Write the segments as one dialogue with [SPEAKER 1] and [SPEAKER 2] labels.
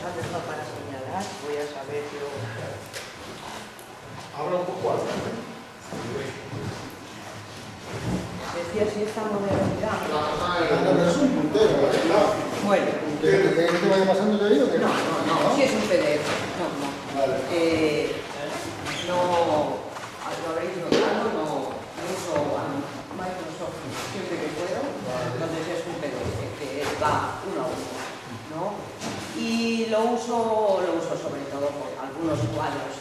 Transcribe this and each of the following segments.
[SPEAKER 1] han dejado para señalar, voy a saber yo.
[SPEAKER 2] Habla un poco alto.
[SPEAKER 1] Decía si esta modernidad.
[SPEAKER 3] No, es un puntero, claro.
[SPEAKER 1] Bueno.
[SPEAKER 3] ¿Que te vaya pasando te digo?
[SPEAKER 1] No, si es un PDF. No.
[SPEAKER 3] Vale.
[SPEAKER 1] No, lo habréis notado, no uso a Microsoft siempre que puedo, entonces es un PDF que va uno a uno, ¿no? Y lo uso sobre todo por algunos cuadros,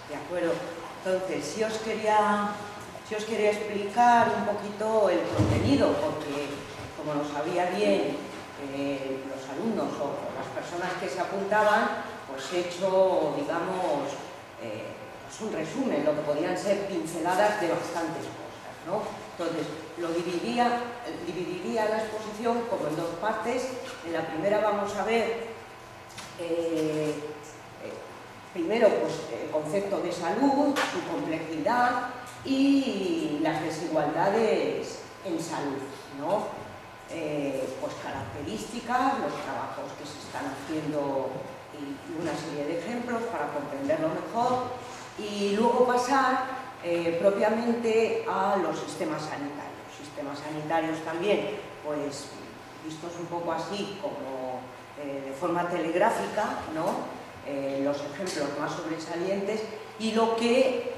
[SPEAKER 1] ¿de acuerdo? Entonces, si os quería explicar un poquito el contenido, porque como lo sabía bien los alumnos o las personas que se apuntaban, pues he hecho, digamos, pues un resumen, lo que podían ser pinceladas de bastantes cosas, ¿no? Entonces, dividiría la exposición como en dos partes. En la primera vamos a ver primero pues, el concepto de salud, su complejidad y las desigualdades en salud, ¿no? Pues características, los trabajos que se están haciendo y una serie de ejemplos para comprenderlo mejor, y luego pasar propiamente a los sistemas sanitarios. Sistemas sanitarios también, pues vistos un poco así como de forma telegráfica, ¿no? Los ejemplos más sobresalientes y lo que,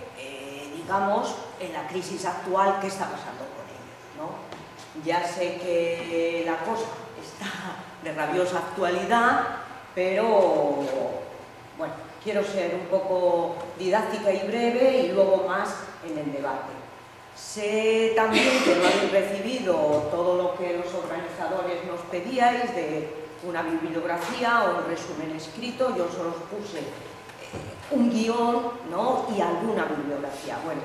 [SPEAKER 1] digamos, en la crisis actual, ¿qué está pasando con ellos, ¿no? Ya sé que la cosa está de rabiosa actualidad, pero bueno, quiero ser un poco didáctica y breve y luego más en el debate. Sé también que no habéis recibido todo lo que los organizadores nos pedíais de una bibliografía o un resumen escrito. Yo solo os puse un guión, ¿no? Y alguna bibliografía. Bueno,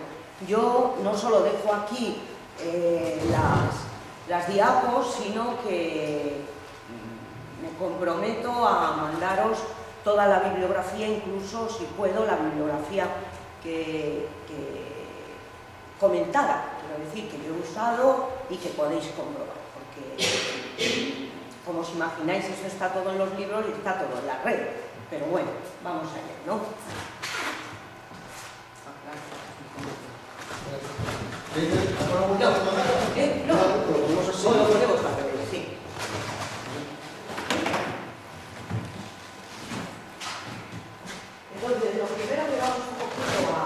[SPEAKER 1] yo no solo dejo aquí las diapos, sino que me comprometo a mandaros toda la bibliografía, incluso si puedo la bibliografía que comentada, quiero decir, que yo he usado y que podéis comprobar, porque como os imagináis, eso está todo en los libros y está todo en la red, pero bueno, vamos allá, ¿no? No, lo ponemos al revés, sí. Entonces, lo primero que vamos un poquito a...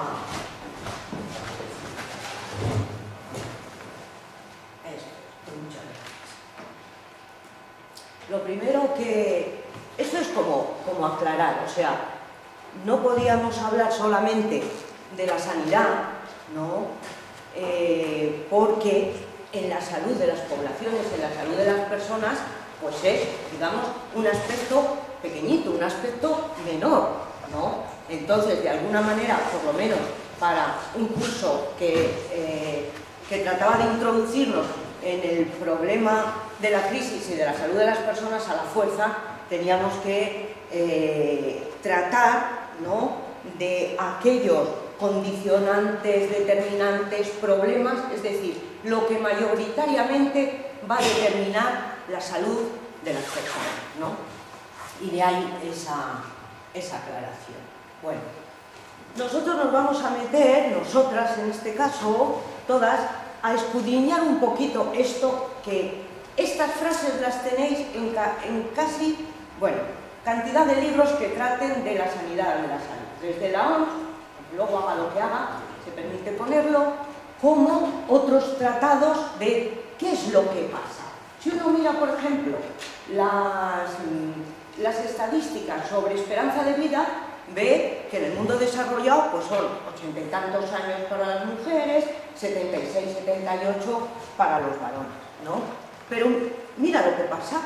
[SPEAKER 1] Muchas gracias. Lo primero que... Esto es como aclarar, o sea, no podíamos hablar solamente de la sanidad, ¿no? Porque en la salud de las poblaciones, en la salud de las personas, pues es, digamos, un aspecto pequeñito, un aspecto menor, ¿no? Entonces, de alguna manera, por lo menos para un curso que trataba de introducirnos en el problema de la crisis y de la salud de las personas, a la fuerza teníamos que tratar, ¿no?, de aquellos condicionantes, determinantes, problemas, es decir, lo que mayoritariamente va a determinar la salud de las personas, ¿no? Y de ahí esa aclaración. Bueno, nosotros nos vamos a meter, nosotras en este caso, todas, a escudriñar un poquito esto, que estas frases las tenéis en casi, bueno, cantidad de libros que traten de la sanidad de la salud, desde la OMS, luego haga lo que haga, se permite ponerlo, como otros tratados de qué es lo que pasa. Si uno mira, por ejemplo, las estadísticas sobre esperanza de vida, ve que en el mundo desarrollado pues son 80 y tantos años para las mujeres, 76, 78 para los varones, ¿no? Pero mira lo que pasa.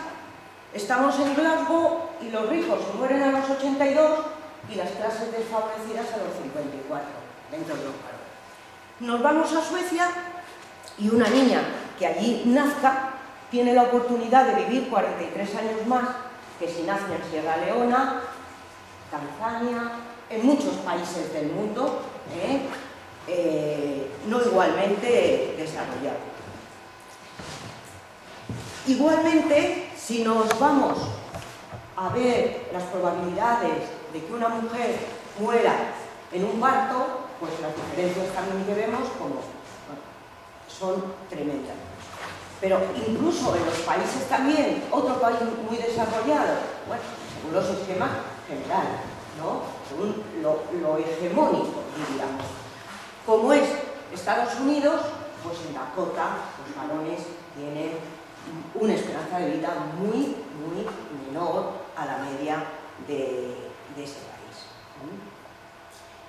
[SPEAKER 1] Estamos en Glasgow y los ricos se mueren a los 82 y las clases desfavorecidas a los 54, dentro de los varones. Nos vamos a Suecia y una niña que allí nazca tiene la oportunidad de vivir 43 años más que si nace en Sierra Leona, Tanzania, en muchos países del mundo, no igualmente desarrollados. Igualmente, si nos vamos a ver las probabilidades de que una mujer muera en un parto, pues las diferencias también que vemos como, bueno, son tremendas. Pero incluso en los países también, otro país muy desarrollado, bueno, según los esquemas generales, ¿no? Según lo hegemónico, diríamos. Como es Estados Unidos, pues en Dakota los varones tienen una esperanza de vida muy menor a la media de ese país.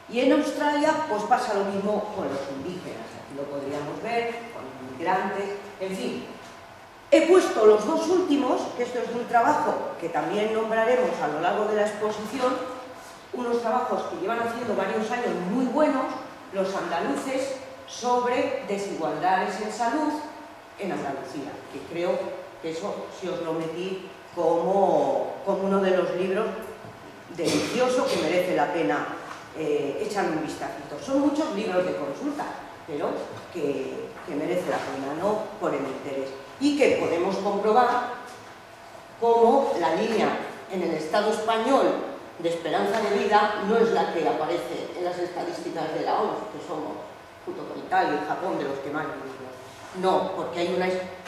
[SPEAKER 1] Y en Australia pues pasa lo mismo con los indígenas, aquí lo podríamos ver, con los migrantes, en fin. He puesto los dos últimos, que esto es de un trabajo que también nombraremos a lo largo de la exposición, unos trabajos que llevan haciendo varios años muy buenos, los andaluces, sobre desigualdades en salud en Andalucía, que creo que eso sí os lo metí como uno de los libros delicioso que merece la pena echarle un vistacito. Son muchos libros de consulta, pero que merece la pena, ¿no? Por el interés. Y que podemos comprobar cómo la línea en el Estado español de esperanza de vida no es la que aparece en las estadísticas de la OMS, que somos, junto con Italia y Japón, de los que más vivimos. No, porque hay una...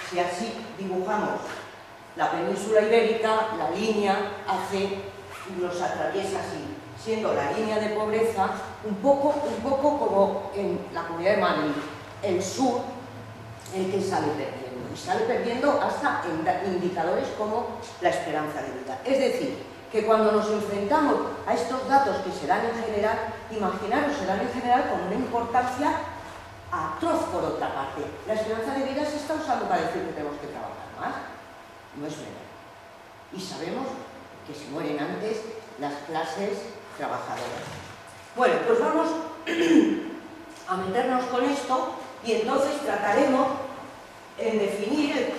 [SPEAKER 1] Si así dibujamos la península ibérica, la línea nos atraviesa así, siendo la línea de pobreza un poco como en la Comunidad de Madrid, el sur, el que sale perdiendo. Y sale perdiendo hasta en indicadores como la esperanza de vida. Es decir, que cuando nos enfrentamos a estos datos que se dan en general, imaginaros, se dan en general con una importancia atroz por otra parte. La esperanza de vida se está usando para decir que tenemos que trabajar más. No es verdad. Y sabemos que se mueren antes las clases trabajadoras. Bueno, pues vamos a meternos con esto y entonces trataremos en definir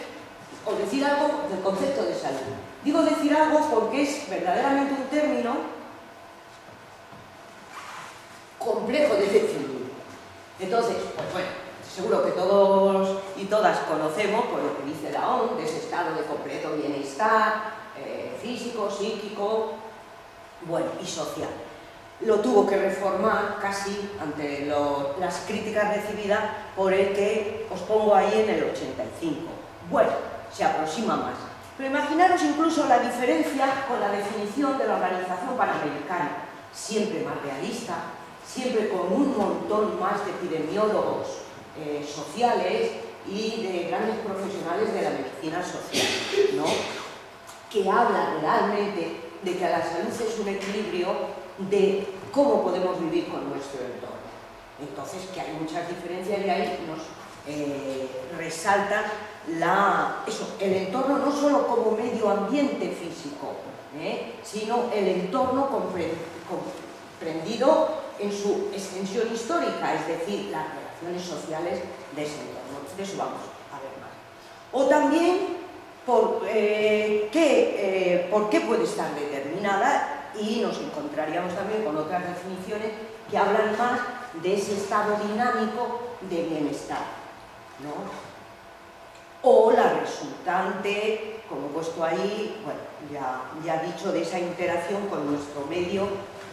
[SPEAKER 1] o decir algo del concepto de salud. Digo decir algo porque es verdaderamente un término complejo de definir. Entonces, pues bueno, seguro que todos y todas conocemos por lo que dice la OMS, de ese estado de completo bienestar físico, psíquico, bueno, y social. Lo tuvo que reformar casi ante las críticas recibidas por el que os pongo ahí en el 85. Bueno, se aproxima más. Pero imaginaros incluso la diferencia con la definición de la Organización Panamericana, siempre más realista, siempre con un montón más de epidemiólogos sociales y de grandes profesionales de la medicina social, ¿no? Que habla realmente de que la salud es un equilibrio de cómo podemos vivir con nuestro entorno. Entonces, que hay muchas diferencias y ahí nos resalta el entorno no solo como medio ambiente físico, sino el entorno comprendido en su extensión histórica, es decir, las relaciones sociales de ese entorno. De eso vamos a ver más. O también por qué puede estar determinada, y nos encontraríamos también con otras definiciones que hablan más de ese estado dinámico de bienestar, ¿no? O la resultante, como he puesto ahí, bueno, ya he dicho, de esa interacción con nuestro medio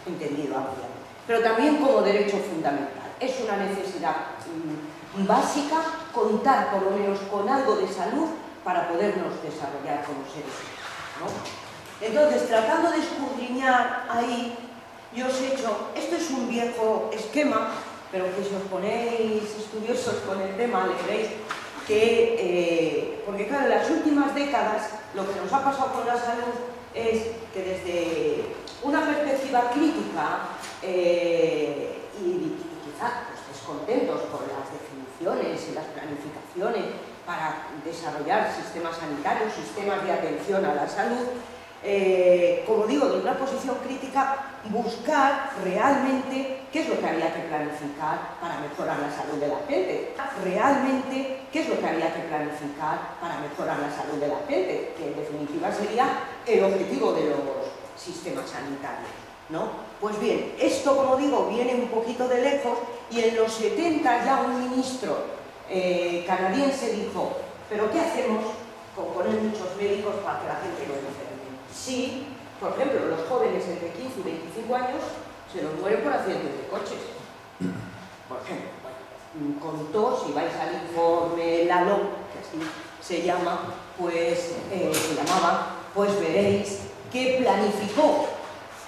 [SPEAKER 1] entendido ampliamente. Pero también como derecho fundamental. Es una necesidad básica contar por lo menos con algo de salud para podernos desarrollar como seres humanos, ¿no? Entonces, tratando de escudriñar ahí, yo os he hecho, esto es un viejo esquema, pero que si os ponéis estudiosos con el tema, le veréis que, porque claro, en las últimas décadas, lo que nos ha pasado con la salud es que desde una perspectiva crítica y quizás pues, descontentos con las definiciones y las planificaciones para desarrollar sistemas sanitarios, sistemas de atención a la salud, como digo, de una posición crítica, buscar realmente qué es lo que había que planificar para mejorar la salud de la gente. Realmente, qué es lo que había que planificar para mejorar la salud de la gente, que en definitiva sería el objetivo de los sistemas sanitarios, ¿no? Pues bien, esto, como digo, viene un poquito de lejos y en los 70 ya un ministro canadiense dijo, ¿pero qué hacemos con poner muchos médicos para que la gente no enferme? Sí, Por ejemplo, los jóvenes entre 15 y 25 años se nos mueren por accidentes de coches. Por ejemplo, con todo, si vais al informe LALO, que así se llama, pues pues veréis que planificó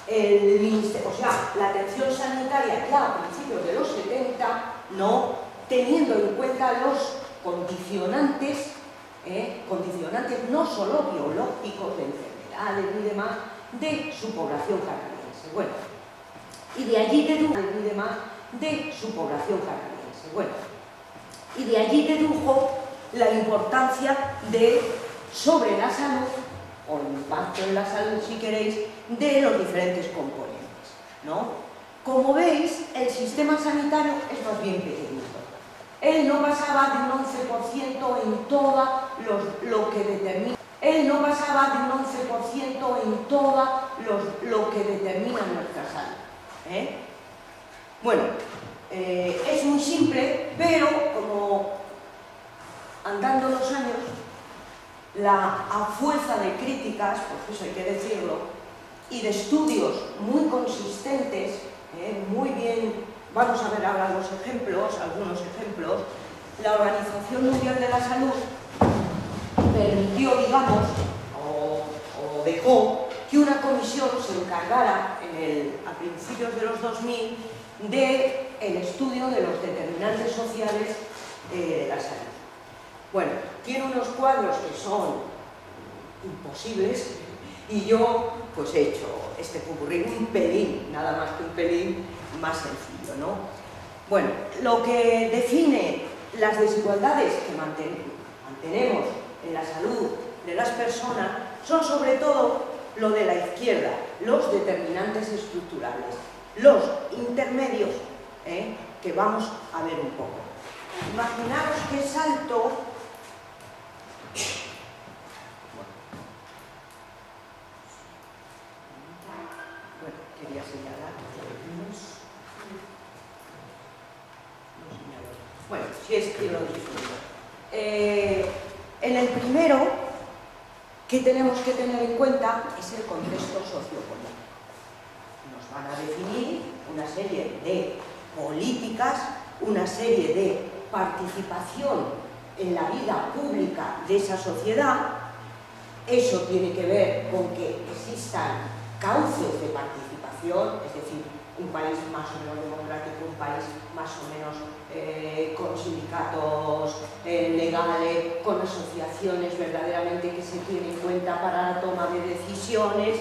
[SPEAKER 1] el ministerio, o sea, la atención sanitaria ya a principios de los 70, ¿no?, teniendo en cuenta los condicionantes, no solo biológicos, de enfermedades y demás, de su población canadiense. Bueno, y de allí dedujo la importancia sobre la salud, o el impacto en la salud, si queréis, de los diferentes componentes, ¿no? Como veis, el sistema sanitario es más bien pequeñito. Él no basaba de un 11% en todo lo que determina. Nuestra salud. Bueno, es muy simple, pero como andando los años, a fuerza de críticas, pues eso hay que decirlo, y de estudios muy consistentes, muy bien, vamos a ver ahora algunos ejemplos, la Organización Mundial de la Salud permitió, digamos, o dejó que una comisión se encargara a principios de los 2000 del estudio de los determinantes sociales de la salud. Bueno, tiene unos cuadros que son imposibles y yo pues he hecho este popurrí un pelín, nada más que un pelín más sencillo, ¿no? Bueno, lo que define las desigualdades que mantenemos en la salud de las personas son sobre todo lo de la izquierda, los determinantes estructurales, los intermedios, que vamos a ver un poco. Imaginaros que salto. Bueno, quería señalar. Bueno, si es que lo disfruto. En el primero que tenemos que tener en cuenta es el contexto sociopolítico. Nos van a definir una serie de políticas, una serie de participación en la vida pública de esa sociedad. Eso tiene que ver con que existan cauces de participación, es decir, un país más o menos democrático, un país más o menos con sindicatos legales, con asociaciones verdaderamente que se tienen en cuenta para la toma de decisiones,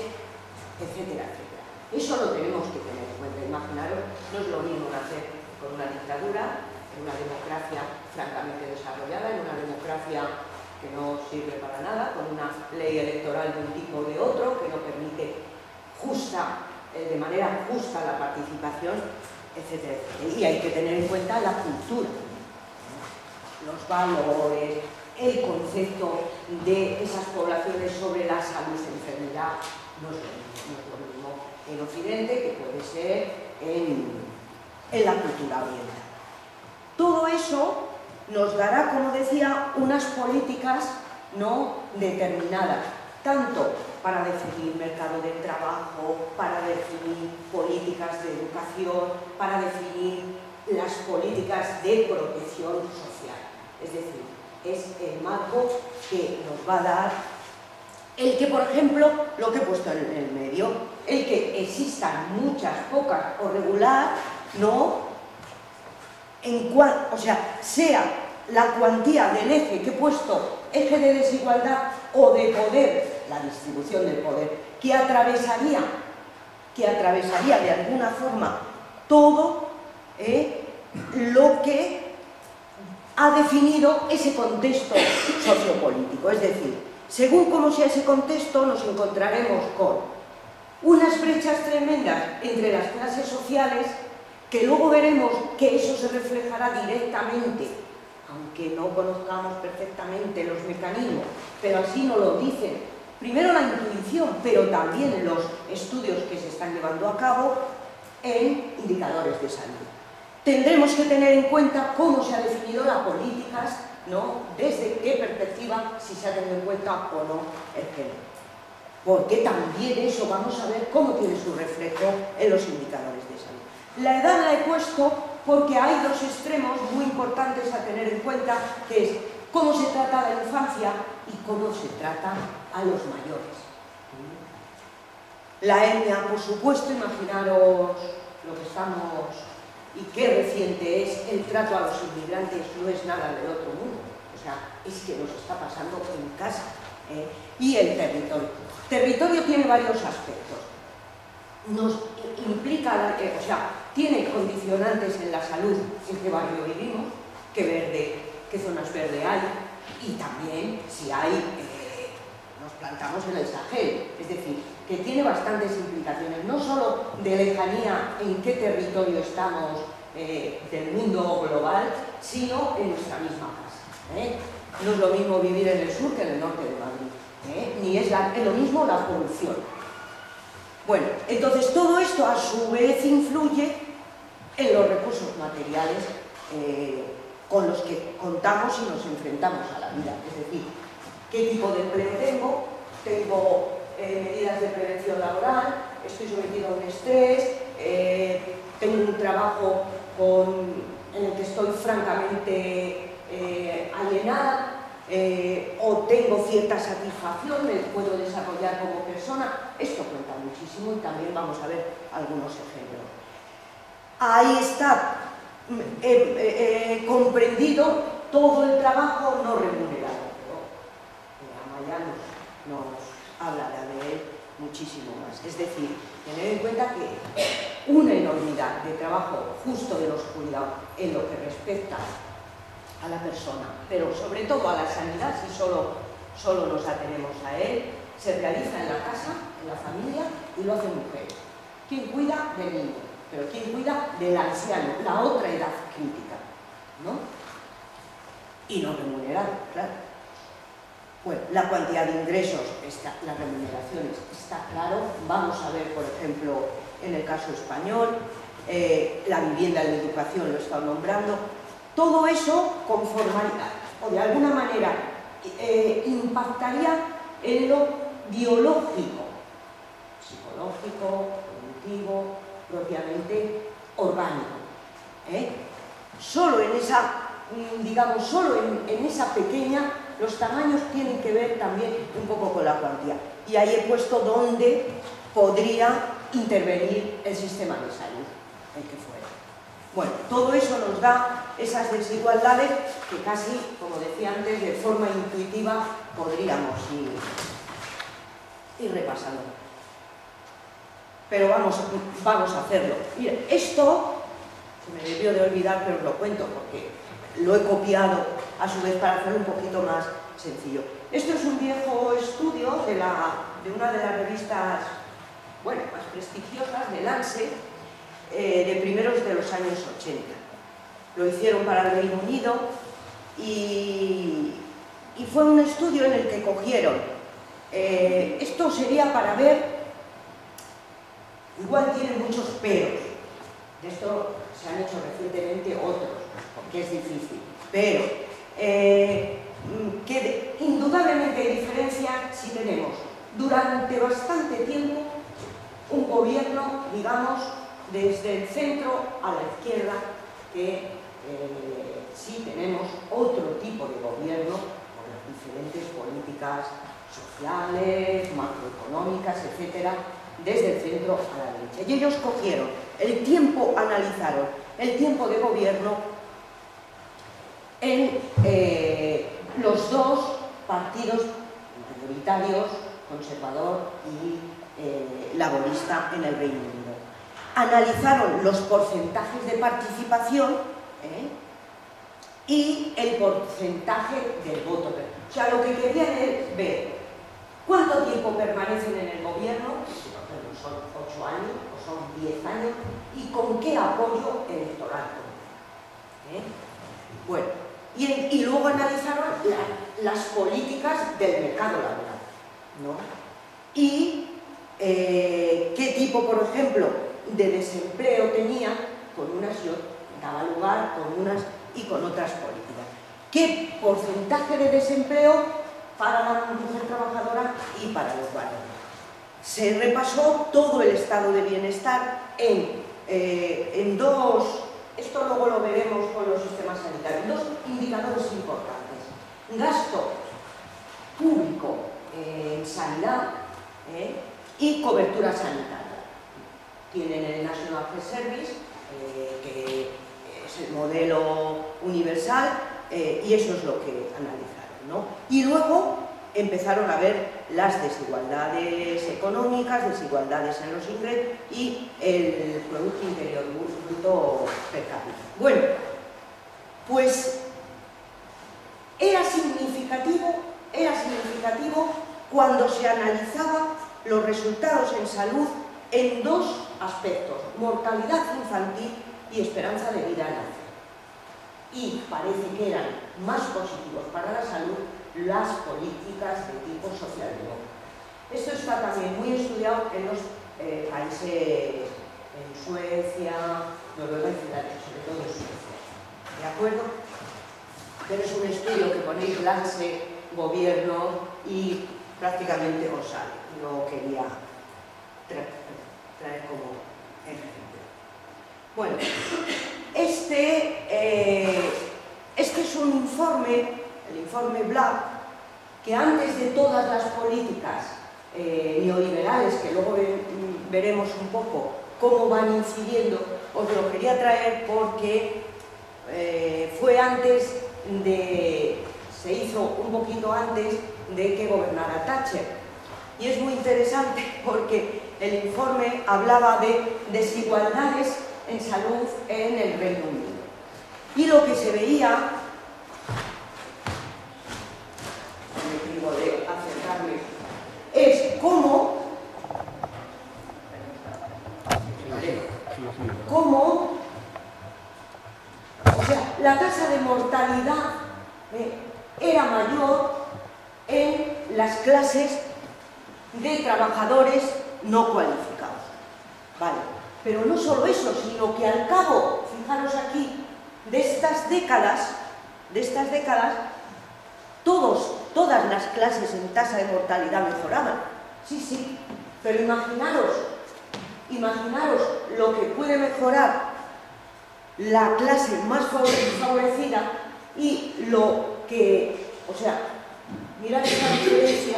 [SPEAKER 1] etcétera, etcétera. Eso lo tenemos que tener en cuenta. Imaginaros, no es lo mismo nacer con una dictadura, en una democracia francamente desarrollada, en una democracia que no sirve para nada, con una ley electoral de un tipo o de otro, que no permite de manera justa la participación, etcétera, etcétera. Y hay que tener en cuenta la cultura, los valores, el concepto de esas poblaciones sobre la salud y enfermedad. No es lo mismo en Occidente que puede ser en la cultura oriental. Todo eso nos dará, como decía, unas políticas no determinadas, tanto para definir mercado de trabajo, para definir políticas de educación, para definir las políticas de protección social. Es decir, es el marco que nos va a dar el que, por ejemplo, lo que he puesto en el medio, el que existan muchas, pocas o regular, ¿no? O sea, sea la cuantía del eje que he puesto, eje de desigualdad o de poder, la distribución del poder, que atravesaría de alguna forma todo lo que ha definido ese contexto sociopolítico. Es decir, según cómo sea ese contexto, nos encontraremos con unas brechas tremendas entre las clases sociales, que luego veremos que eso se reflejará directamente, aunque no conozcamos perfectamente los mecanismos, pero así nos lo dicen, primero la intuición, pero también los estudios que se están llevando a cabo en indicadores de salud. Tendremos que tener en cuenta cómo se ha definido las políticas, ¿no? Desde qué perspectiva, si se ha tenido en cuenta o no el género. porque también eso vamos a ver cómo tiene su reflejo en los indicadores de salud. La edad la he puesto porque hay dos extremos muy importantes a tener en cuenta, que es cómo se trata a la infancia y cómo se trata a los mayores. La etnia, por supuesto, imaginaros lo que estamos y qué reciente es, el trato a los inmigrantes no es nada del otro mundo, o sea, es que nos está pasando en casa. Y el territorio. Territorio tiene varios aspectos. Nos implica, o sea, tiene condicionantes en la salud, en qué barrio vivimos, qué zonas verde hay, y también si hay, nos plantamos en el Sahel, es decir, que tiene bastantes implicaciones, no solo de lejanía en qué territorio estamos del mundo global, sino en nuestra misma casa. No es lo mismo vivir en el sur que en el norte de Madrid, ni es lo mismo la corrupción. Bueno, entonces todo esto a su vez influye en los recursos materiales con los que contamos y nos enfrentamos a la vida. Es decir, qué tipo de empleo tengo medidas de prevención laboral, estoy sometido a un estrés, tengo un trabajo en el que estoy francamente alienada, o tengo cierta satisfacción, me puedo desarrollar como persona. Esto cuenta muchísimo y también vamos a ver algunos ejemplos. Ahí está comprendido todo el trabajo no remunerado, pero Amaya nos hablará de él muchísimo más. Es decir, tener en cuenta que una enormidad de trabajo justo de los cuidados en lo que respecta a la persona, pero sobre todo a la sanidad, si solo nos atenemos a él, se realiza en la casa, en la familia, y lo hacen mujeres. ¿Quién cuida del niño? Pero ¿quién cuida del anciano? La otra edad crítica, ¿no? Y no remunerado, claro. Bueno, la cantidad de ingresos, las remuneraciones, está claro. Vamos a ver, por ejemplo, en el caso español, la vivienda y la educación, lo he estado nombrando. Todo eso conformaría, o de alguna manera impactaría en lo biológico, psicológico, cognitivo, propiamente orgánico. Solo en esa, digamos, solo en esa pequeña, los tamaños tienen que ver también un poco con la cuantía. Y ahí he puesto dónde podría intervenir el sistema de salud, el que fuera. Bueno, todo eso nos da esas desigualdades que casi, como decía antes, de forma intuitiva podríamos ir repasando. Pero vamos a hacerlo. Mira, esto se me debió de olvidar, pero os lo cuento porque lo he copiado a su vez para hacerlo un poquito más sencillo. Esto es un viejo estudio de una de las revistas, bueno, más prestigiosas, de Lancet, de primeros de los años 80. Lo hicieron para el Reino Unido y fue un estudio en el que cogieron, esto sería para ver, igual tiene muchos peros, de esto se han hecho recientemente otros, porque es difícil, pero que indudablemente hay diferencia si tenemos durante bastante tiempo un gobierno, digamos, desde el centro a la izquierda, que sí tenemos otro tipo de gobierno con las diferentes políticas sociales, macroeconómicas, etcétera, desde el centro a la derecha. Y ellos cogieron el tiempo, analizaron el tiempo de gobierno en los dos partidos mayoritarios, conservador y laborista, en el Reino Unido. Analizaron los porcentajes de participación y el porcentaje del voto. O sea, lo que querían es ver cuánto tiempo permanecen en el gobierno, si son 8 años o son 10 años, y con qué apoyo electoral. Bueno, y luego analizaron las políticas del mercado laboral, ¿no? Y qué tipo, por ejemplo, de desempleo tenía con unas, yo daba lugar con unas y con otras políticas. ¿Qué porcentaje de desempleo para la mujer trabajadora y para los varones? se repasó todo el estado de bienestar en dos, esto luego lo veremos con los sistemas sanitarios, dos indicadores importantes: gasto público en sanidad y cobertura sanitaria. Tienen el National Health Service, que es el modelo universal, y eso es lo que analizaron, ¿no? Y luego empezaron a ver las desigualdades económicas, desigualdades en los ingresos y el Producto Interior Bruto per cápita. Bueno, pues era significativo cuando se analizaba los resultados en salud en dos aspectos: mortalidad infantil y esperanza de vida en la fe. Y parece que eran más positivos para la salud las políticas de tipo socialdemócrata. Esto está también muy estudiado en los países, en Suecia, Noruega y Finlandia, sobre todo en Suecia. ¿De acuerdo? Pero es un estudio que ponéis Lance, gobierno, y prácticamente os sale. No quería traer como ejemplo. Bueno, este es un informe, el informe Black, que antes de todas las políticas neoliberales, que luego veremos un poco cómo van incidiendo, os lo quería traer porque fue antes se hizo un poquito antes de que gobernara Thatcher. Y es muy interesante porque el informe hablaba de desigualdades en salud en el Reino Unido. Y lo que se veía, de acercarme, es cómo o sea, la tasa de mortalidad era mayor en las clases de trabajadores no cualificados. Vale, pero no solo eso, sino que al cabo, fijaros aquí, de estas décadas, todas las clases en tasa de mortalidad mejoraban. Sí, pero imaginaros lo que puede mejorar la clase más favorecida y lo que, o sea, mirad esta diferencia.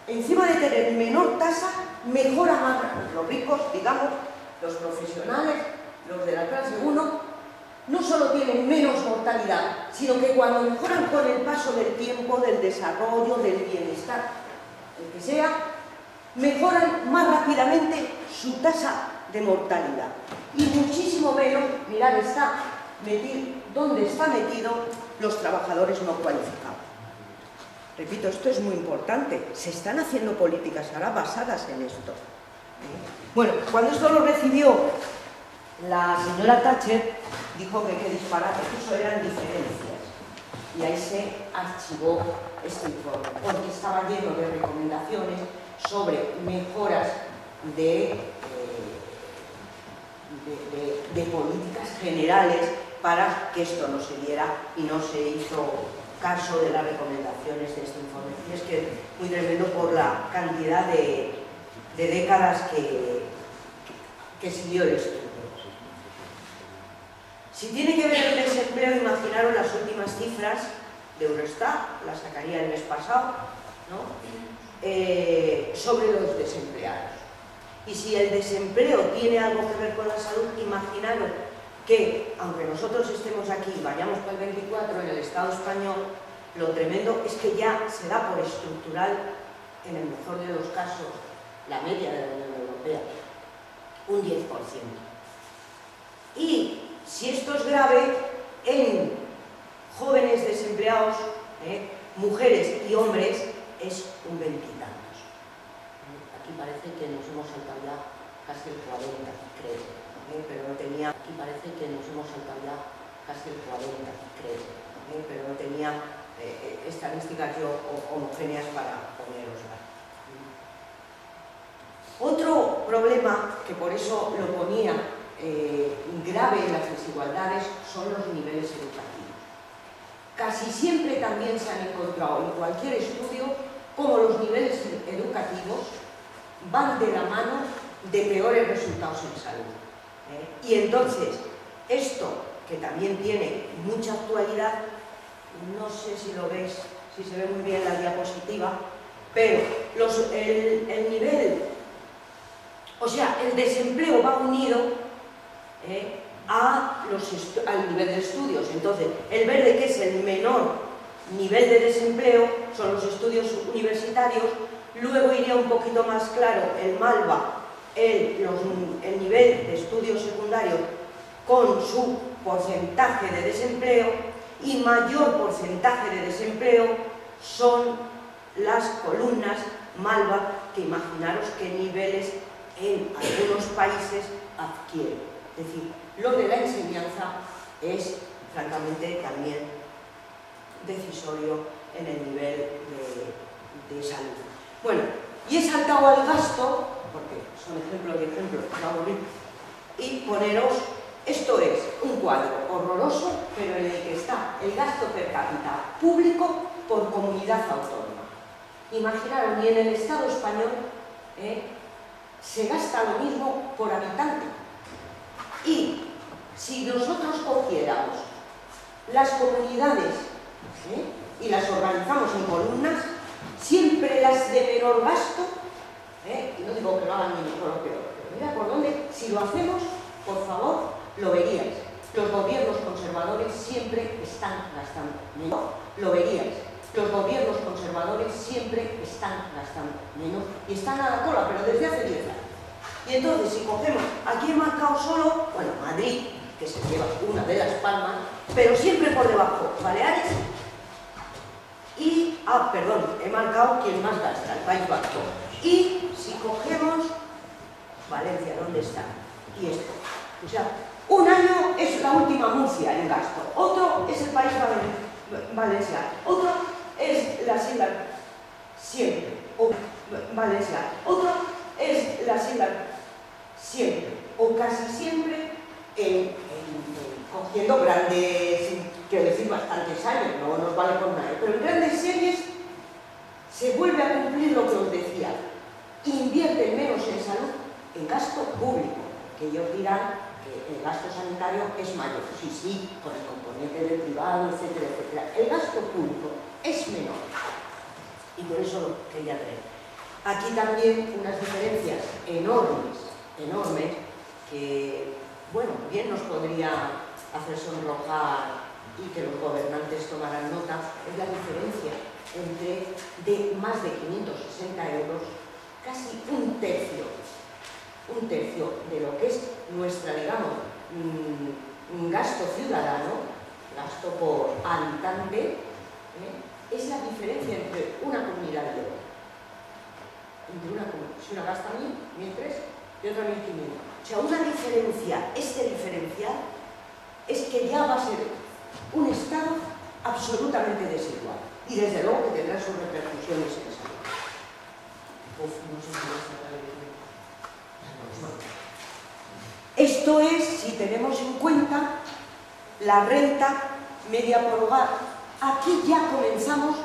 [SPEAKER 1] Encima de tener menor tasa, mejora más los ricos, digamos, los profesionales, los de la clase 1, no solo tienen menos mortalidad, sino que cuando mejoran con el paso del tiempo, del desarrollo, del bienestar, el que sea, mejoran más rápidamente su tasa de mortalidad. Y muchísimo menos, mirad, dónde está metido los trabajadores no cualificados. Repito, esto es muy importante. Se están haciendo políticas ahora basadas en esto. Bueno, cuando esto lo recibió la señora Thatcher, dijo que disparate, que eso eran diferencias. Y ahí se archivó este informe, porque estaba lleno de recomendaciones sobre mejoras de políticas generales para que esto no se diera, y no se hizo caso de las recomendaciones de este informe. Y es que es muy tremendo por la cantidad de décadas que siguió el estudio. Si tiene que ver el desempleo, imaginaros las últimas cifras de Eurostat, las sacaría el mes pasado, ¿no? Sobre los desempleados. Y si el desempleo tiene algo que ver con la salud, imaginaros que, aunque nosotros estemos aquí y vayamos para el 24 en el Estado español, lo tremendo es que ya se da por estructural, en el mejor de los casos, la media de la Unión Europea, un 10%. Y si esto es grave, en jóvenes desempleados, mujeres y hombres, es un 20 y tantos. Aquí parece que nos hemos saltado ya casi el 40, creo. Pero no tenía, aquí parece que nos hemos saltado ya casi el 40, creo, pero no tenía estadísticas yo homogéneas para poneroslas. Otro problema, que por eso lo ponía grave en las desigualdades, son los niveles educativos. Casi siempre también se han encontrado en cualquier estudio como los niveles educativos van de la mano de peores resultados en salud. Y entonces, esto, que también tiene mucha actualidad, no sé si lo veis, si se ve muy bien la diapositiva, pero el nivel, o sea, el desempleo va unido al nivel de estudios. Entonces, el verde, que es el menor nivel de desempleo, son los estudios universitarios. Luego iría un poquito más claro el malva, el nivel de estudios secundarios con su porcentaje de desempleo, y mayor porcentaje de desempleo son las columnas malva, que imaginaros qué niveles en algunos países adquieren. Es decir, lo de la enseñanza es francamente también decisorio en el nivel de salud. Bueno, y he saltado al gasto, porque son ejemplos y ejemplos, y poneros, esto es un cuadro horroroso, pero en el que está el gasto per cápita público por comunidad autónoma. Imaginaros, ni en el Estado español se gasta lo mismo por habitante. Y si nosotros cogiéramos las comunidades y las organizamos en columnas, siempre las de menor gasto, y no digo que lo hagan ni mejor o peor, pero mira por dónde, si lo hacemos, por favor, lo veríais. Los gobiernos conservadores siempre están gastando menos, lo veríais. Los gobiernos conservadores siempre están gastando menos y están a la cola, pero desde hace 10 años. Y entonces, si cogemos, aquí he marcado solo, bueno, Madrid, que se lleva una de las palmas, pero siempre por debajo, Baleares y, perdón, he marcado quien más gasta, el País Vasco. Y si cogemos Valencia, ¿dónde está? Y esto. O sea, un año es la última Murcia en gasto, otro es el País Valenciano, otro es las Islas siempre, o Valencia, otro es las Islas siempre, o casi siempre, cogiendo grandes, quiero decir, bastantes años, no nos vale por nada, pero en grandes series se vuelve a cumplir lo que os decía: invierten menos en salud, en gasto público, que ellos dirán que el gasto sanitario es mayor, sí, con el componente del privado, etcétera, etcétera. El gasto público es menor, y por eso lo quería traer. Aquí también unas diferencias enormes, que, bueno, bien nos podría hacer sonrojar y que los gobernantes tomaran nota. Es la diferencia entre de más de 560 euros, casi un tercio de lo que es nuestra, digamos, gasto ciudadano, gasto por habitante, es la diferencia entre una comunidad y otra. Si una gasta 1.000, 1.300 y otra 1.500. O sea, una diferencia, este diferencial es que ya va a ser un Estado absolutamente desigual. Y desde luego que tendrá sus repercusiones en esa vida. No sé si vas a ver. Esto es, si tenemos en cuenta, la renta media por hogar. Aquí ya comenzamos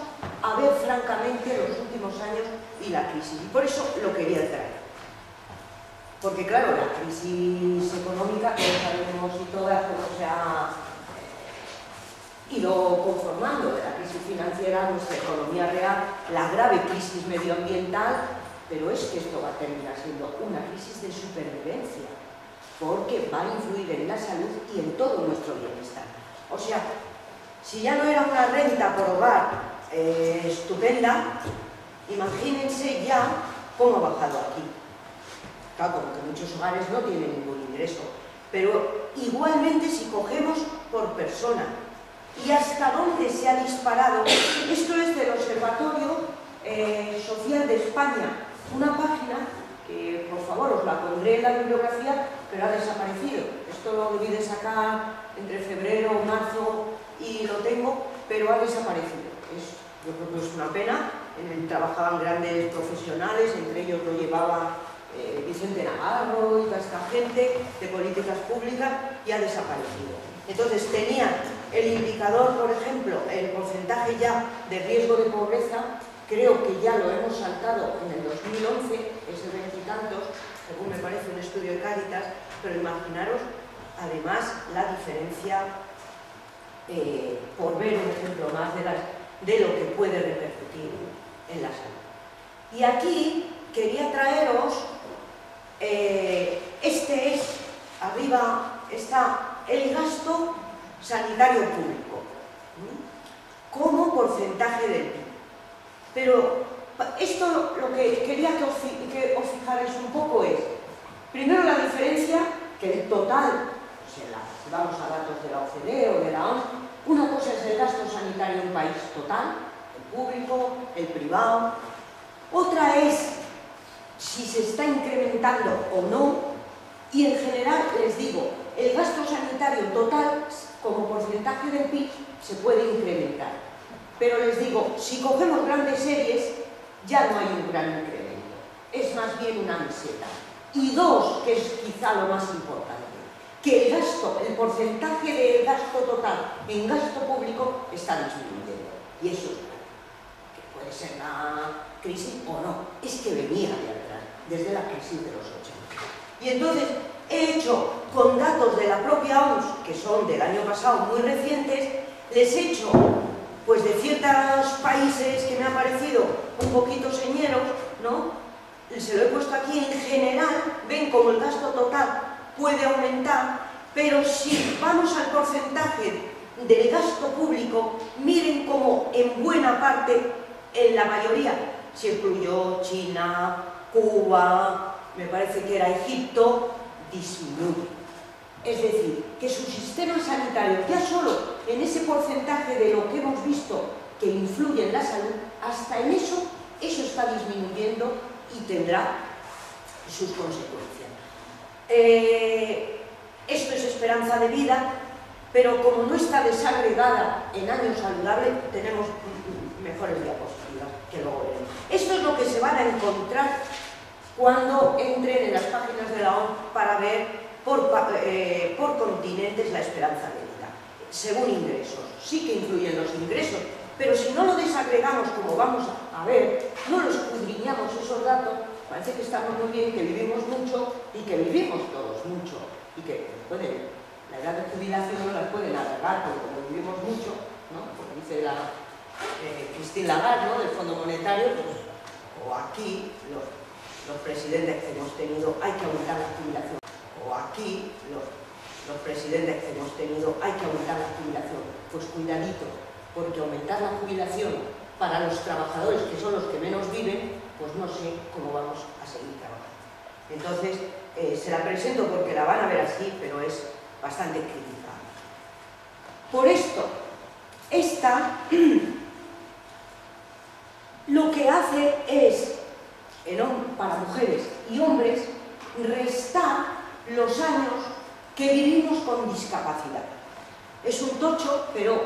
[SPEAKER 1] a ver francamente los últimos años y la crisis. Y por eso lo quería traer. Porque claro, la crisis económica, que sabemos y todas cómo se ha ido conformando, de la crisis financiera, nuestra economía real, la grave crisis medioambiental, pero es que esto va a terminar siendo una crisis de supervivencia, porque va a influir en la salud y en todo nuestro bienestar. O sea, si ya no era una renta por hogar estupenda, imagínense ya cómo ha bajado aquí. Claro, como que muchos hogares no tienen ningún ingreso, pero igualmente si cogemos por persona y hasta dónde se ha disparado, esto es del Observatorio Social de España, una página que por favor os la pondré en la bibliografía, pero ha desaparecido. Esto lo debí de sacar entre febrero, marzo y lo tengo, pero ha desaparecido. Yo creo que es una pena. Trabajaban grandes profesionales, entre ellos lo llevaba Vicente Navarro y toda esta gente de políticas públicas, y ha desaparecido. Entonces tenían el indicador, por ejemplo, el porcentaje ya de riesgo de pobreza, creo que ya lo hemos saltado en el 2011, es de 20 y tantos, según me parece un estudio de Cáritas, pero imaginaros además la diferencia, por ver un ejemplo más de lo que puede repercutir en la salud. Y aquí quería traeros, arriba está el gasto sanitario público, como porcentaje del PIB. Pero esto lo que quería que os fijarais un poco es, primero la diferencia, que el total, si vamos a datos de la OCDE o de la OMS, una cosa es el gasto sanitario en un país total, el público, el privado, otra es si se está incrementando o no, y en general les digo, el gasto sanitario total como porcentaje del PIB se puede incrementar. Pero les digo, si cogemos grandes series, ya no hay un gran incremento, es más bien una meseta. Y dos, que es quizá lo más importante, que el porcentaje del gasto total en gasto público está disminuyendo. Y eso es claro, que puede ser la crisis o no, es que venía de atrás, desde la crisis de los 80. Y entonces he hecho, con datos de la propia OMS, que son del año pasado muy recientes, les he hecho pues de ciertos países que me han parecido un poquito señeros, ¿no? Se lo he puesto aquí, en general, ven como el gasto total puede aumentar, pero si vamos al porcentaje del gasto público, miren como en buena parte, en la mayoría, se incluyó China, Cuba, me parece que era Egipto, disminuye. Es decir, que su sistema sanitario, ya solo en ese porcentaje de lo que hemos visto que influye en la salud, hasta en eso está disminuyendo y tendrá sus consecuencias. Esto es esperanza de vida, pero como no está desagregada en años saludables, tenemos mejores diapositivas que luego veremos. Esto es lo que se van a encontrar cuando entren en las páginas de la OMS para ver por continentes la esperanza de vida, según ingresos. Sí que influyen los ingresos, pero si no lo desagregamos, como vamos a ver, no lo escudriñamos esos datos, parece que estamos muy bien, que vivimos mucho y que vivimos todos mucho y que la edad de jubilación no la pueden alargar, porque como vivimos mucho, ¿no? Como dice Christine Lagarde, ¿no? Del Fondo Monetario, pues, o aquí los presidentes que hemos tenido, hay que aumentar la jubilación. O aquí, los presidentes que hemos tenido, hay que aumentar la jubilación. Pues cuidadito, porque aumentar la jubilación para los trabajadores, que son los que menos viven, pues no sé cómo vamos a seguir trabajando. Entonces, se la presento porque la van a ver así, pero es bastante crítica. Por esto, esta lo que hace es, para mujeres y hombres, restar los años que vivimos con discapacidad. Es un tocho, pero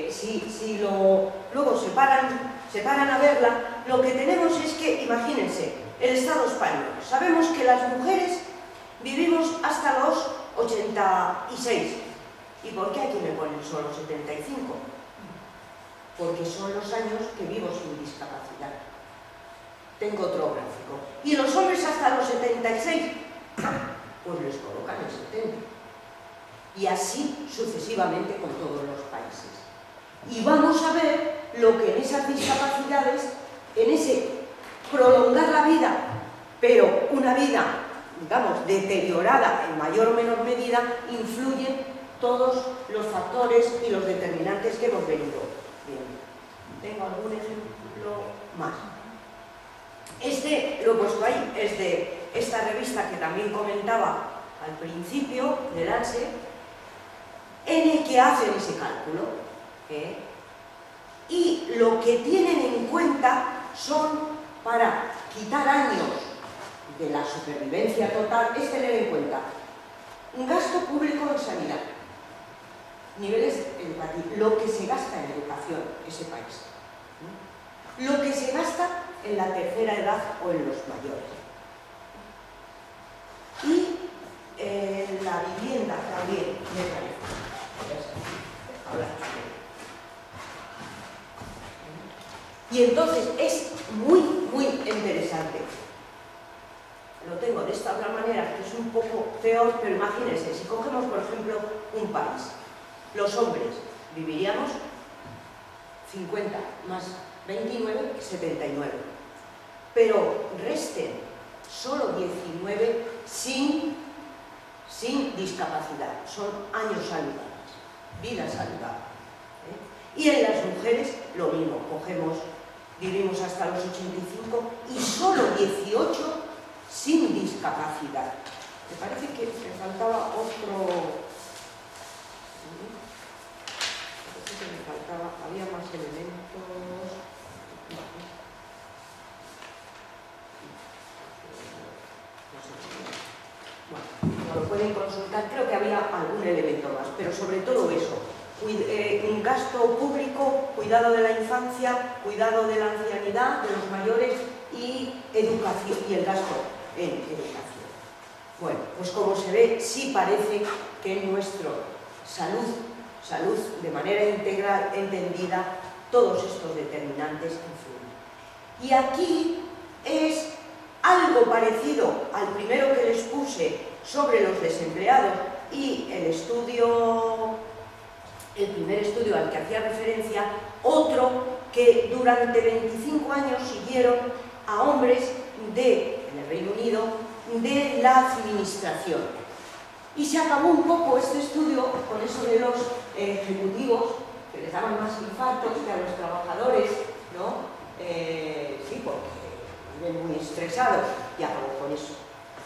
[SPEAKER 1] si luego se paran a verla, lo que tenemos es que, imagínense, el Estado español. Sabemos que las mujeres vivimos hasta los 86. ¿Y por qué aquí me ponen solo 75? Porque son los años que vivo sin discapacidad. Tengo otro gráfico. Y los hombres hasta los 76, pues les colocan en 70. Y así sucesivamente con todos los países. Y vamos a ver lo que en esas discapacidades, en ese prolongar la vida, pero una vida, digamos, deteriorada en mayor o menor medida, influyen todos los factores y los determinantes que hemos venido viendo. Tengo algún ejemplo más. Lo he puesto ahí, es de esta revista que también comentaba al principio, del Lancet, en el que hacen ese cálculo. Y lo que tienen en cuenta son, para quitar años de la supervivencia total, es tener en cuenta un gasto público en sanidad, niveles educativos, lo que se gasta en educación ese país, lo que se gasta en la tercera edad o en los mayores, y la vivienda también, me parece. Y entonces es muy, muy interesante. Lo tengo de esta otra manera, que es un poco peor, pero imagínense, si cogemos, por ejemplo, un país, los hombres viviríamos 50 más 29, 79. Pero resten solo 19 sin discapacidad. Son años saludables, vida saludable. Y en las mujeres lo mismo, vivimos hasta los 85 y solo 18 sin discapacidad. Me parece que me faltaba otro... había más elementos... Bueno, lo pueden consultar, creo que había algún elemento más, pero sobre todo eso, un gasto público, cuidado de la infancia, cuidado de la ancianidad, de los mayores y educación, y el gasto en educación. Bueno, pues como se ve, sí parece que en nuestro salud de manera integral, entendida, todos estos determinantes influyen. Y aquí es algo parecido al primero que les puse sobre los desempleados y el primer estudio al que hacía referencia, otro que durante 25 años siguieron a hombres en el Reino Unido, de la administración. Y se acabó un poco este estudio con eso de los ejecutivos, que les daban más infartos que a los trabajadores, ¿no? Sí, porque viven muy estresados, y acabó con eso,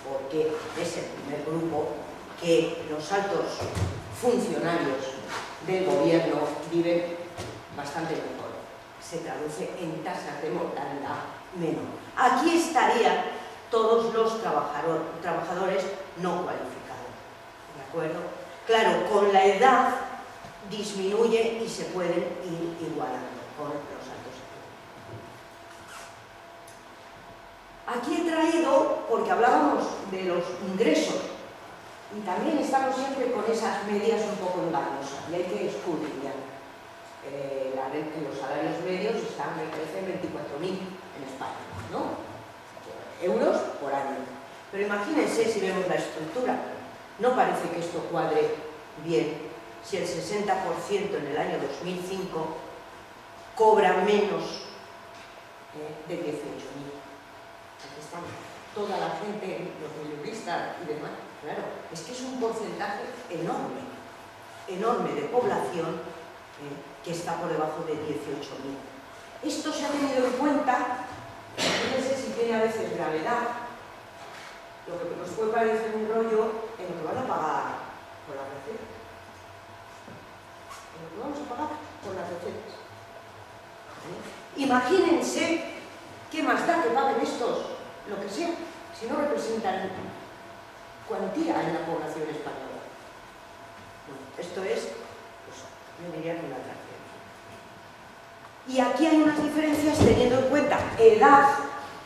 [SPEAKER 1] porque es el primer grupo que los altos funcionarios del gobierno viven bastante mejor. Se traduce en tasas de mortalidad menor. Aquí estarían todos los trabajadores no cualificados, ¿de acuerdo? Claro, con la edad disminuye y se pueden ir igualando con los altos. Aquí he traído, porque hablábamos de los ingresos, y también estamos siempre con esas medias un poco engañosas, y hay que escudriñar. Los salarios medios están, me parece, en 24.000 en España, ¿no? Euros por año. Pero imagínense si vemos la estructura. No parece que esto cuadre bien si el 60% en el año 2005 cobra menos de 18.000. Aquí están toda la gente, los periodistas y demás. Claro, es que es un porcentaje enorme, enorme de población que está por debajo de 18.000. Esto se ha tenido en cuenta, no sé si tiene a veces gravedad, lo que nos puede parecer un rollo en lo que van a pagar por las recetas. En lo que vamos a pagar por las recetas. Imagínense qué más da que paguen estos, lo que sea, si no representan cuantía en la población española. Bueno, esto es, pues, yo diría que una atracción. Y aquí hay unas diferencias teniendo en cuenta edad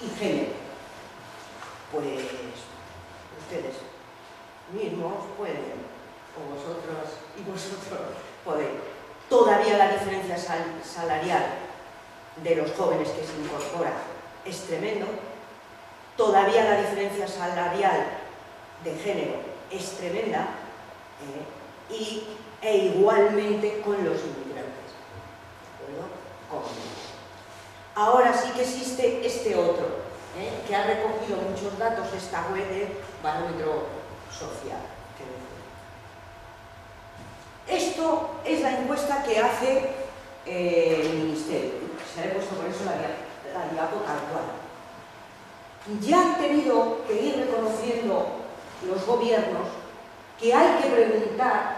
[SPEAKER 1] y género. Pues ustedes mismos pueden, o vosotros y vosotros podéis. Todavía la diferencia salarial de los jóvenes que se incorporan es tremendo. Todavía la diferencia salarial de género es tremenda, e igualmente con los inmigrantes. ¿De acuerdo? Ahora sí que existe este otro, que ha recogido muchos datos, esta web de barómetro social. Esto es la encuesta que hace el Ministerio. Se ha puesto por eso la diapo tal cual. Ya han tenido que ir reconociendo los gobiernos que hay que preguntar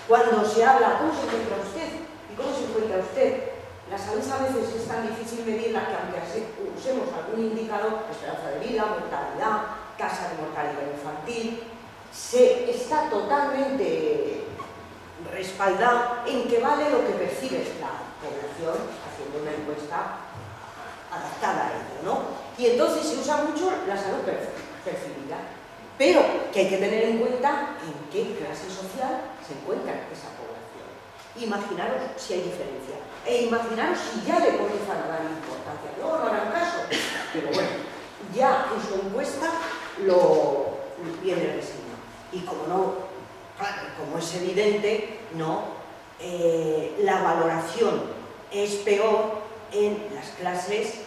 [SPEAKER 1] cuando se habla ¿cómo se encuentra usted? ¿Y cómo se encuentra usted? La salud a veces es tan difícil medirla que aunque usemos algún indicador, esperanza de vida, mortalidad, tasa de mortalidad infantil, se está totalmente respaldado en que vale lo que percibe la población haciendo una encuesta adaptada a ello, ¿no? Y entonces se usa mucho la salud percibida, pero que hay que tener en cuenta en qué clase social se encuentra esa población. Imaginaros si hay diferencia. E imaginaros si ya le comienzan a dar importancia. No, no harán caso. Pero bueno, ya en su encuesta lo viene reseñado. Y como no, como es evidente, no, la valoración es peor en las clases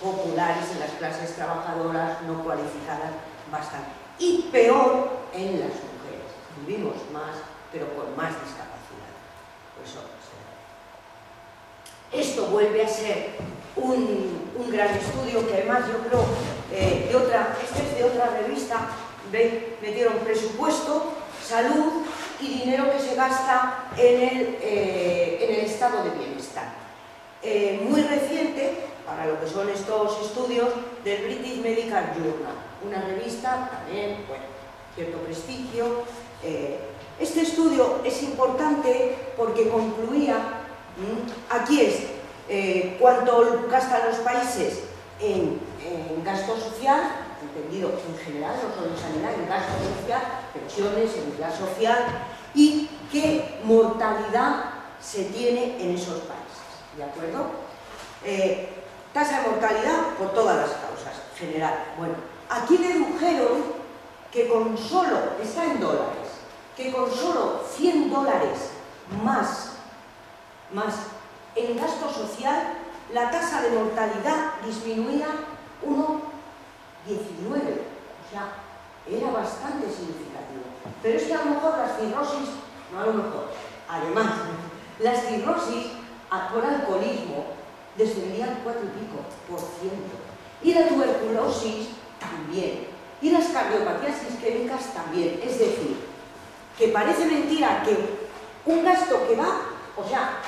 [SPEAKER 1] populares, en las clases trabajadoras no cualificadas, bastante. Y peor en las mujeres. Vivimos más, pero con más discapacidad. Pues eso. Esto vuelve a ser un gran estudio que además yo creo este es de otra revista. Metieron presupuesto, salud y dinero que se gasta en el estado de bienestar. Muy reciente, para lo que son estos estudios, del British Medical Journal, una revista también, bueno, cierto prestigio. Este estudio es importante porque concluía, aquí es cuánto gastan los países en gasto social, entendido en general, no solo en sanidad, en gasto social, pensiones, seguridad social, y qué mortalidad se tiene en esos países, ¿de acuerdo? Tasa de mortalidad por todas las causas, general. Bueno, aquí dedujeron que con solo, está en dólares, que con solo $100 más en gasto social, la tasa de mortalidad disminuía 1,19. O sea, era bastante significativo. Pero es que a lo mejor las cirrosis, no a lo mejor, además, las cirrosis por alcoholismo descendían 4 y pico %. Y la tuberculosis también. Y las cardiopatías isquémicas también. Es decir, que parece mentira que un gasto que va, o sea,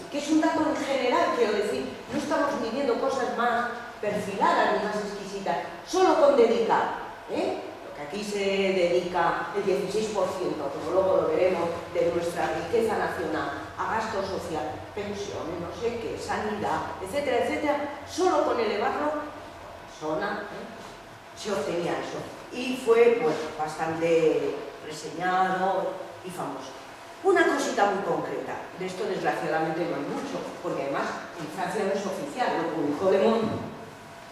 [SPEAKER 1] que es un dato en general, quiero decir, no estamos midiendo cosas más perfiladas ni más exquisitas, solo con dedicar, lo que aquí se dedica el 16%, como luego lo veremos, de nuestra riqueza nacional a gasto social, pensiones, no sé qué, sanidad, etcétera, etcétera, solo con elevarlo, persona, se obtenía eso. Y fue, bueno, bastante reseñado y famoso. Una cosita muy concreta, de esto desgraciadamente no hay mucho, porque además en Francia no es oficial, lo publicó Le Monde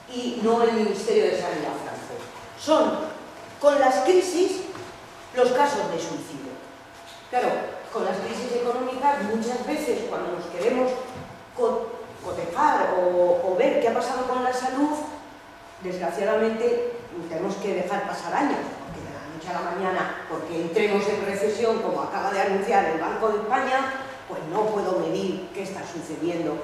[SPEAKER 1] y no el Ministerio de Sanidad francés. Son, con las crisis, los casos de suicidio. Claro, con las crisis económicas muchas veces cuando nos queremos cotejar o ver qué ha pasado con la salud, desgraciadamente tenemos que dejar pasar años, porque de la noche a la mañana, porque entremos en recesión, como acaba de anunciar el Banco de España, pues no puedo medir qué está sucediendo.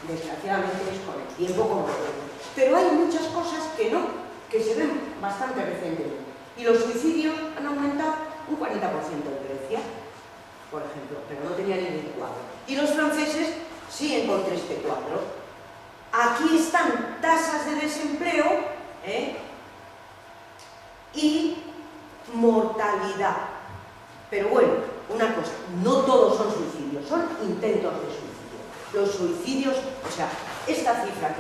[SPEAKER 1] Desgraciadamente es con el tiempo como lo vemos. Pero hay muchas cosas que no, que se ven bastante recientemente. Y los suicidios han aumentado un 40% en Grecia, por ejemplo, pero no tenía ningún cuadro. Y los franceses siguen con 3 de 4. Aquí están tasas de desempleo y mortalidad. Pero bueno, una cosa, no todos son suicidios, son intentos de suicidio. Los suicidios, o sea, esta cifra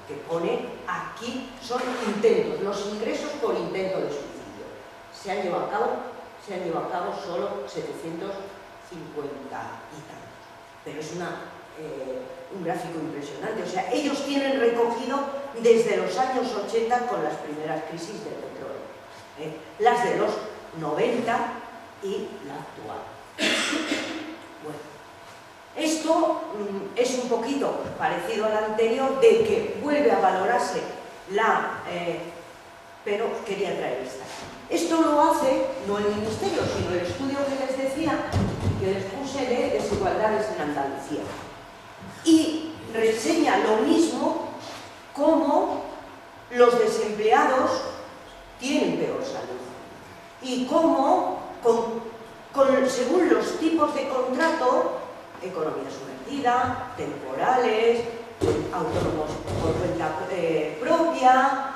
[SPEAKER 1] que pone aquí son intentos, los ingresos por intento de suicidio. Se han llevado a cabo solo 750 y tantos. Pero es un gráfico impresionante. O sea, ellos tienen recogido desde los años 80 con las primeras crisis del petróleo, las de los 90 y la actual. Bueno, esto es un poquito parecido al anterior, de que vuelve a valorarse pero quería traer esta. Esto lo hace no el Ministerio, sino el estudio que les decía, que les puse de desigualdades en Andalucía. Y reseña lo mismo, como los desempleados tienen peor salud y cómo, según los tipos de contrato, economía sumergida, temporales, autónomos por cuenta propia,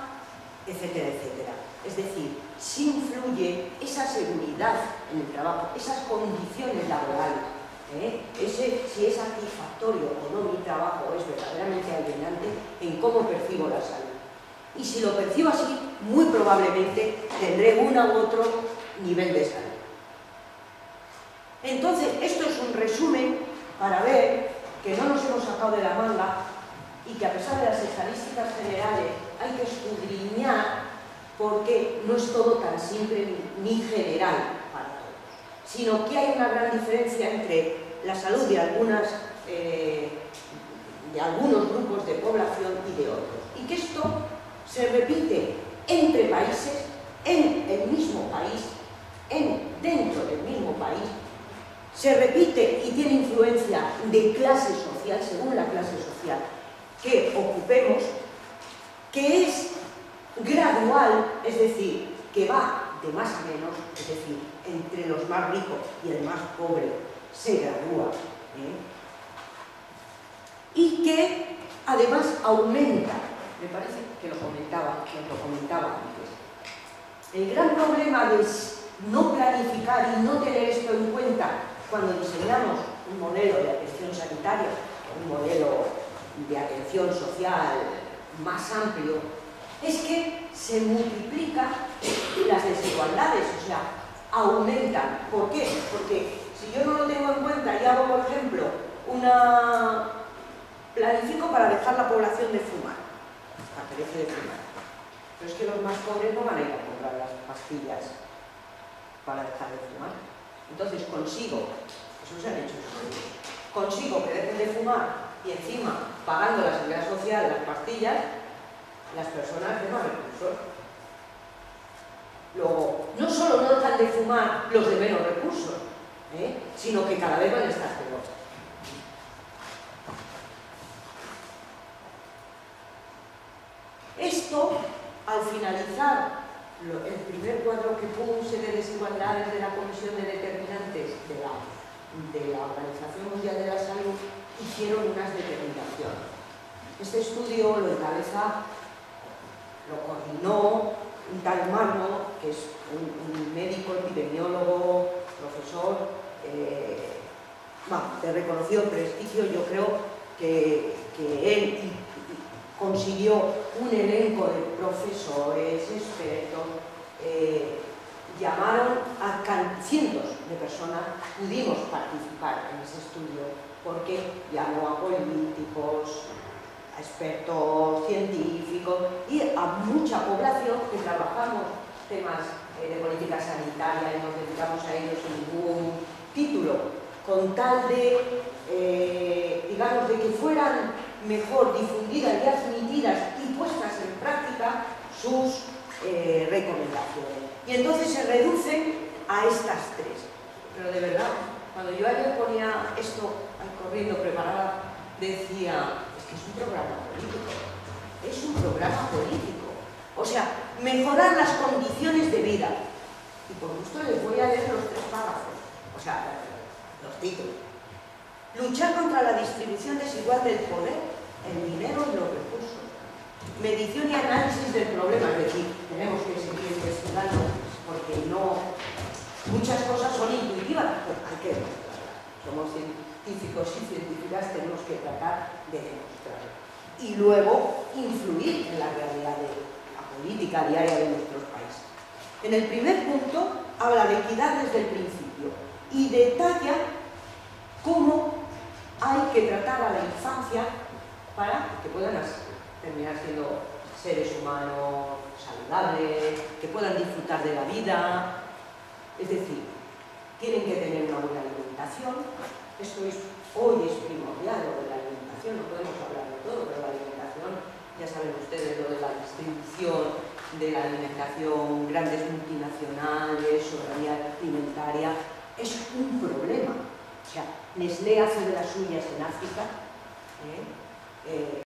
[SPEAKER 1] etcétera, etcétera. Es decir, si influye esa seguridad en el trabajo, esas condiciones laborales, si es satisfactorio o no mi trabajo, es verdaderamente alienante en cómo percibo la salud. Y si lo percibo así, muy probablemente tendré uno u otro nivel de salud. Entonces, esto es un resumen para ver que no nos hemos sacado de la manga y que a pesar de las estadísticas generales hay que escudriñar porque no es todo tan simple ni general para todos, sino que hay una gran diferencia entre la salud de algunos grupos de población y de otros, y que esto se repite entre países, en el mismo país, dentro del mismo país, se repite y tiene influencia de clase social, según la clase social que ocupemos, que es gradual, es decir, que va de más a menos, es decir, entre los más ricos y el más pobre se gradúa, y que además aumenta, me parece que lo comentaba antes. El gran problema de no planificar y no tener esto en cuenta cuando diseñamos un modelo de atención sanitaria, un modelo de atención social más amplio, es que se multiplican las desigualdades, o sea, aumentan. ¿Por qué? Porque si yo no lo tengo en cuenta y hago, por ejemplo, planifico para dejar la población de fumar, aparece de fumar, pero es que los más pobres no van a ir a comprar las pastillas para dejar de fumar. Entonces consigo, eso se han hecho estudios, consigo que dejen de fumar y encima pagando la seguridad social, las pastillas, las personas de más recursos. Luego, no solo no dejan de fumar los de menos recursos, sino que cada vez van a estar peor. Esto, al finalizar el primer cuadro que puse de desigualdades de la Comisión de Determinantes de la Organización Mundial de la Salud, hicieron unas determinaciones. Este estudio lo encabeza, lo coordinó un tal Marno, que es un médico, epidemiólogo, profesor, de reconocido prestigio. Yo creo que él consiguió un elenco de profesores, expertos, llamaron a cientos de personas, pudimos participar en ese estudio, porque llamó a políticos, a expertos científicos y a mucha población que trabajamos temas de política sanitaria y nos dedicamos a ellos sin ningún título, con tal de, digamos, de que fueran mejor difundidas y admitidas y puestas en práctica sus recomendaciones. Y entonces se reducen a estas tres. Pero de verdad, cuando yo ayer ponía esto corriendo, preparada, decía, es que es un programa político. Es un programa político. O sea, mejorar las condiciones de vida. Y por gusto les voy a leer los tres párrafos, o sea, los títulos. Luchar contra la distribución desigual del poder, el dinero y los recursos. Medición y análisis del problema, es decir, tenemos que seguir investigando porque muchas cosas son intuitivas, pero hay que demostrarlas. Somos científicos y científicas, tenemos que tratar de demostrarlo. Y luego influir en la realidad de la política diaria de nuestros países. En el primer punto habla de equidad desde el principio y detalla cómo hay que tratar a la infancia para que puedan terminar siendo seres humanos saludables, que puedan disfrutar de la vida. Es decir, tienen que tener una buena alimentación. Esto hoy es primordial, lo de la alimentación, no podemos hablar de todo, pero la alimentación, ya saben ustedes, lo de la distribución de la alimentación, grandes multinacionales, soberanía alimentaria, es un problema. O sea, Nestlé hace de las suyas en África,